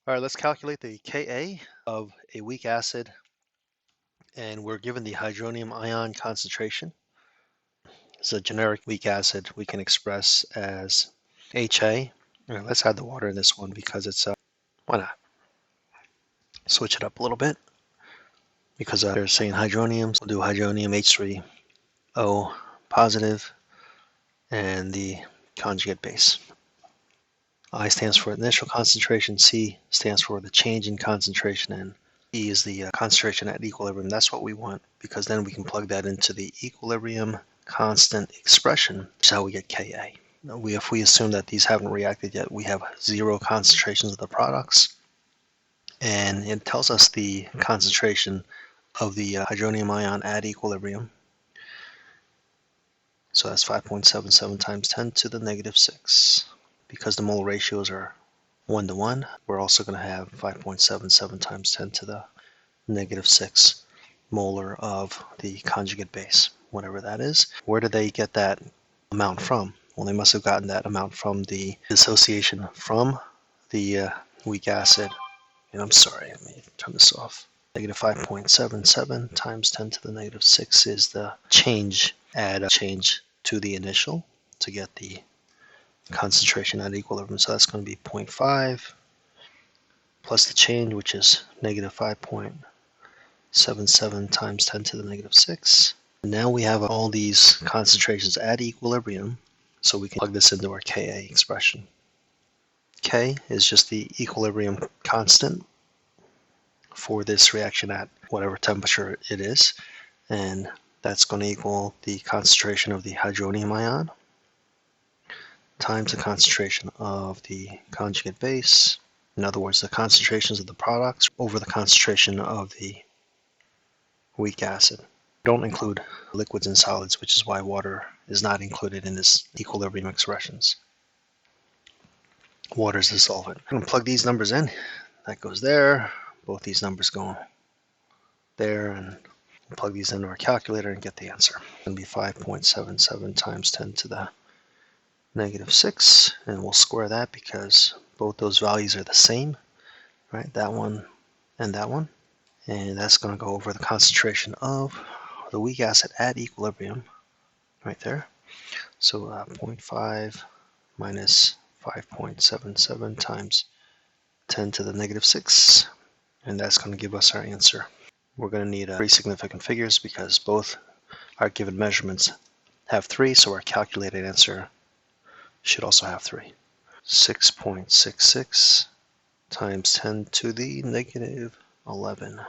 All right, let's calculate the Ka of a weak acid, and we're given the hydronium-ion concentration. It's a generic weak acid we can express as Ha. All right, let's add the water in this one because it's, why not? Switch it up a little bit because they're saying hydronium, so we'll do hydronium H3O positive and the conjugate base. I stands for initial concentration, C stands for the change in concentration, and E is the concentration at equilibrium. That's what we want because then we can plug that into the equilibrium constant expression. That's how we get Ka. If we assume that these haven't reacted yet, we have zero concentrations of the products, and it tells us the concentration of the hydronium ion at equilibrium. So that's 5.77 times 10 to the negative 6. Because the mole ratios are 1 to 1, we're also going to have 5.77 times 10 to the negative 6 molar of the conjugate base, whatever that is. Where did they get that amount from? Well, they must have gotten that amount from the dissociation from the weak acid. And I'm sorry, let me turn this off. Negative 5.77 times 10 to the negative 6 is the change, add a change to the initial to get the concentration at equilibrium. So that's going to be 0.5 plus the change, which is negative 5.77 times 10 to the negative 6. Now we have all these concentrations at equilibrium, so we can plug this into our Ka expression. K is just the equilibrium constant for this reaction at whatever temperature it is, and that's going to equal the concentration of the hydronium ion times the concentration of the conjugate base. In other words, the concentrations of the products over the concentration of the weak acid. Don't include liquids and solids, which is why water is not included in this equilibrium expressions. Water is the solvent. I'm going to plug these numbers in. That goes there. Both these numbers go there, and plug these into our calculator and get the answer. It's going to be 5.77 times 10 to the negative 6, and we'll square that because both those values are the same, right? That one and that one. And that's going to go over the concentration of the weak acid at equilibrium right there. So 0.5 minus 5.77 times 10 to the negative 6, and that's going to give us our answer. We're going to need three significant figures because both our given measurements have 3, so our calculated answer should also have 3. 6.66 times 10 to the negative 11.